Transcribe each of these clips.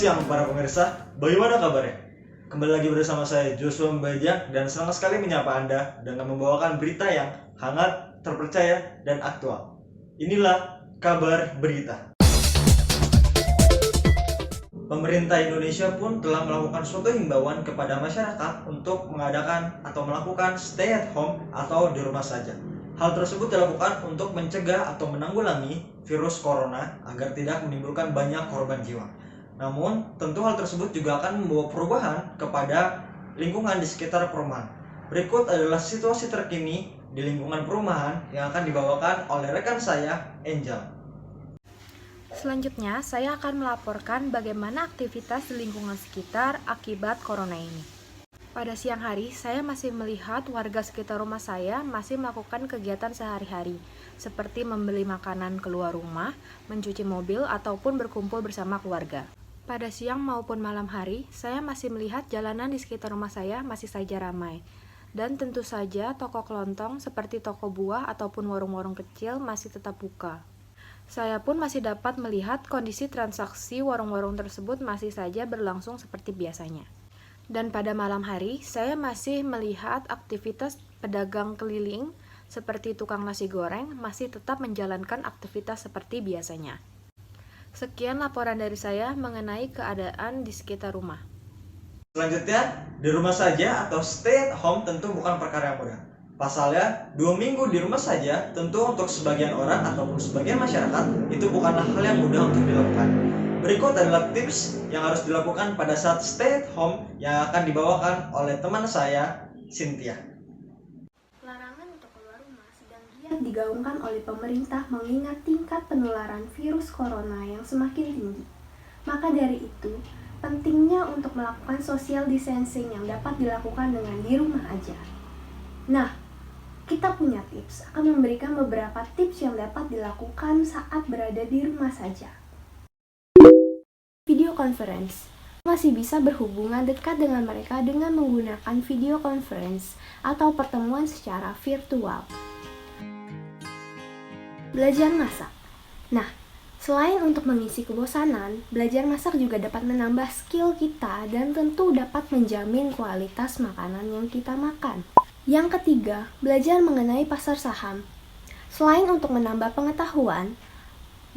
siang para pemirsa, bagaimana kabarnya? Kembali lagi bersama saya Joshua Mbajak dan senang sekali menyapa Anda dengan membawakan berita yang hangat, terpercaya, dan aktual. Inilah kabar berita. Pemerintah Indonesia pun telah melakukan suatu himbauan kepada masyarakat untuk mengadakan atau melakukan stay at home atau di rumah saja. Hal tersebut dilakukan untuk mencegah atau menanggulangi virus corona agar tidak menimbulkan banyak korban jiwa. Namun, tentu hal tersebut juga akan membawa perubahan kepada lingkungan di sekitar perumahan. Berikut adalah situasi terkini di lingkungan perumahan yang akan dibawakan oleh rekan saya, Angel. Selanjutnya, saya akan melaporkan bagaimana aktivitas di lingkungan sekitar akibat corona ini. Pada siang hari, saya masih melihat warga sekitar rumah saya masih melakukan kegiatan sehari-hari, seperti membeli makanan keluar rumah, mencuci mobil, ataupun berkumpul bersama keluarga. Pada siang maupun malam hari, saya masih melihat jalanan di sekitar rumah saya masih saja ramai. Dan tentu saja toko kelontong seperti toko buah ataupun warung-warung kecil masih tetap buka. Saya pun masih dapat melihat kondisi transaksi warung-warung tersebut masih saja berlangsung seperti biasanya. Dan pada malam hari, saya masih melihat aktivitas pedagang keliling seperti tukang nasi goreng masih tetap menjalankan aktivitas seperti biasanya. Sekian laporan dari saya mengenai keadaan di sekitar rumah. Selanjutnya, di rumah saja atau stay at home tentu bukan perkara yang mudah. Pasalnya, 2 minggu di rumah saja tentu untuk sebagian orang ataupun sebagian masyarakat itu bukanlah hal yang mudah untuk dilakukan. Berikut adalah tips yang harus dilakukan pada saat stay at home yang akan dibawakan oleh teman saya, Cynthia. Larangan untuk keluar rumah sedang giat digaungkan oleh pemerintah mengingat tingkat penularan virus corona yang semakin tinggi. Maka dari itu, pentingnya untuk melakukan social distancing yang dapat dilakukan dengan di rumah aja. Nah, kita punya tips, akan memberikan beberapa tips yang dapat dilakukan saat berada di rumah saja. Video conference. Masih bisa berhubungan dekat dengan mereka dengan menggunakan video conference atau pertemuan secara virtual. Belajar masak. Nah, selain untuk mengisi kebosanan, belajar masak juga dapat menambah skill kita dan tentu dapat menjamin kualitas makanan yang kita makan. Yang ketiga, belajar mengenai pasar saham. Selain untuk menambah pengetahuan,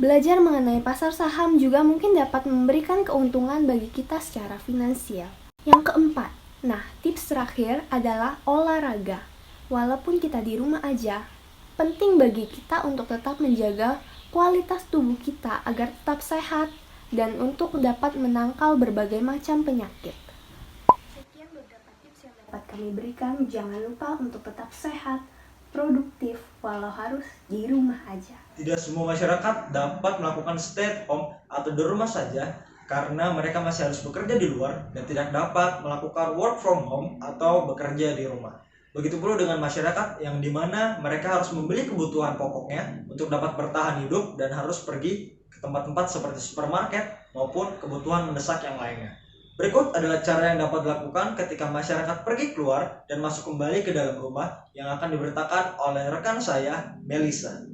belajar mengenai pasar saham juga mungkin dapat memberikan keuntungan bagi kita secara finansial. Yang keempat, tips terakhir adalah olahraga. Walaupun kita di rumah aja, penting bagi kita untuk tetap menjaga kualitas tubuh kita agar tetap sehat dan untuk dapat menangkal berbagai macam penyakit. Sekian beberapa tips yang dapat kami berikan. Jangan lupa untuk tetap sehat, produktif, walau harus di rumah aja. Tidak semua masyarakat dapat melakukan stay at home atau di rumah saja karena mereka masih harus bekerja di luar dan tidak dapat melakukan work from home atau bekerja di rumah. Begitu pula dengan masyarakat yang dimana mereka harus membeli kebutuhan pokoknya untuk dapat bertahan hidup dan harus pergi ke tempat-tempat seperti supermarket maupun kebutuhan mendesak yang lainnya. Berikut adalah cara yang dapat dilakukan ketika masyarakat pergi keluar dan masuk kembali ke dalam rumah yang akan diberitakan oleh rekan saya, Melissa.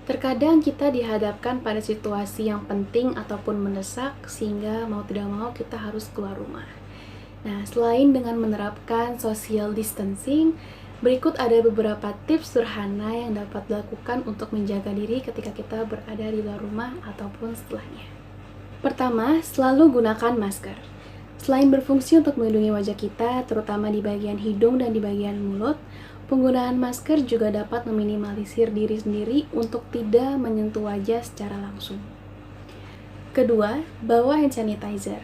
Terkadang kita dihadapkan pada situasi yang penting ataupun mendesak sehingga mau tidak mau kita harus keluar rumah. Nah, selain dengan menerapkan social distancing, berikut ada beberapa tips sederhana yang dapat dilakukan untuk menjaga diri ketika kita berada di luar rumah ataupun setelahnya. Pertama, selalu gunakan masker. Selain berfungsi untuk melindungi wajah kita, terutama di bagian hidung dan di bagian mulut, penggunaan masker juga dapat meminimalisir diri sendiri untuk tidak menyentuh wajah secara langsung. Kedua, bawa hand sanitizer.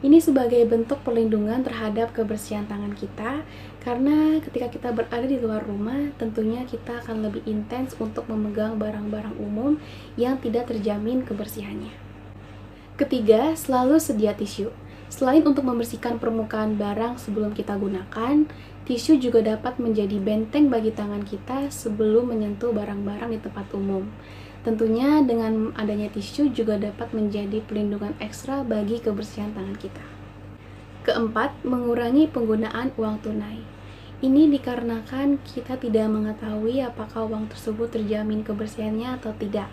Ini sebagai bentuk perlindungan terhadap kebersihan tangan kita, karena ketika kita berada di luar rumah, tentunya kita akan lebih intens untuk memegang barang-barang umum yang tidak terjamin kebersihannya. Ketiga, selalu sedia tisu. Selain untuk membersihkan permukaan barang sebelum kita gunakan, tisu juga dapat menjadi benteng bagi tangan kita sebelum menyentuh barang-barang di tempat umum. Tentunya dengan adanya tisu juga dapat menjadi pelindungan ekstra bagi kebersihan tangan kita. Keempat, mengurangi penggunaan uang tunai. Ini dikarenakan kita tidak mengetahui apakah uang tersebut terjamin kebersihannya atau tidak.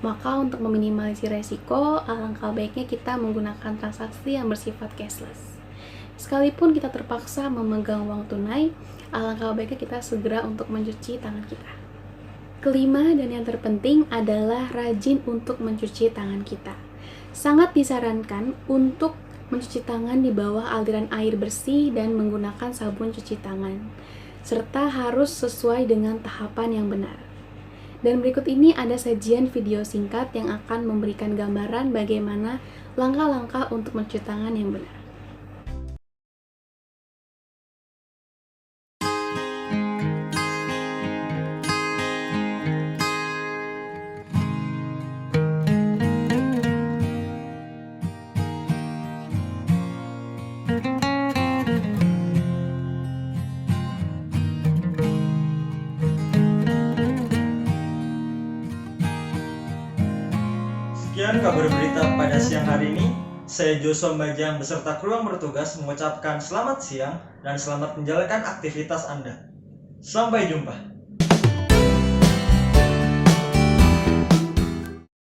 Maka untuk meminimalisir resiko, alangkah baiknya kita menggunakan transaksi yang bersifat cashless. Sekalipun kita terpaksa memegang uang tunai, alangkah baiknya kita segera untuk mencuci tangan kita. Kelima dan yang terpenting adalah rajin untuk mencuci tangan kita. Sangat disarankan untuk mencuci tangan di bawah aliran air bersih dan menggunakan sabun cuci tangan, serta harus sesuai dengan tahapan yang benar. Dan berikut ini ada sajian video singkat yang akan memberikan gambaran bagaimana langkah-langkah untuk mencuci tangan yang benar. Sekian kabar berita pada siang hari ini. Saya Joshua Mbajang beserta kru yang bertugas mengucapkan selamat siang dan selamat menjalankan aktivitas Anda. Sampai jumpa.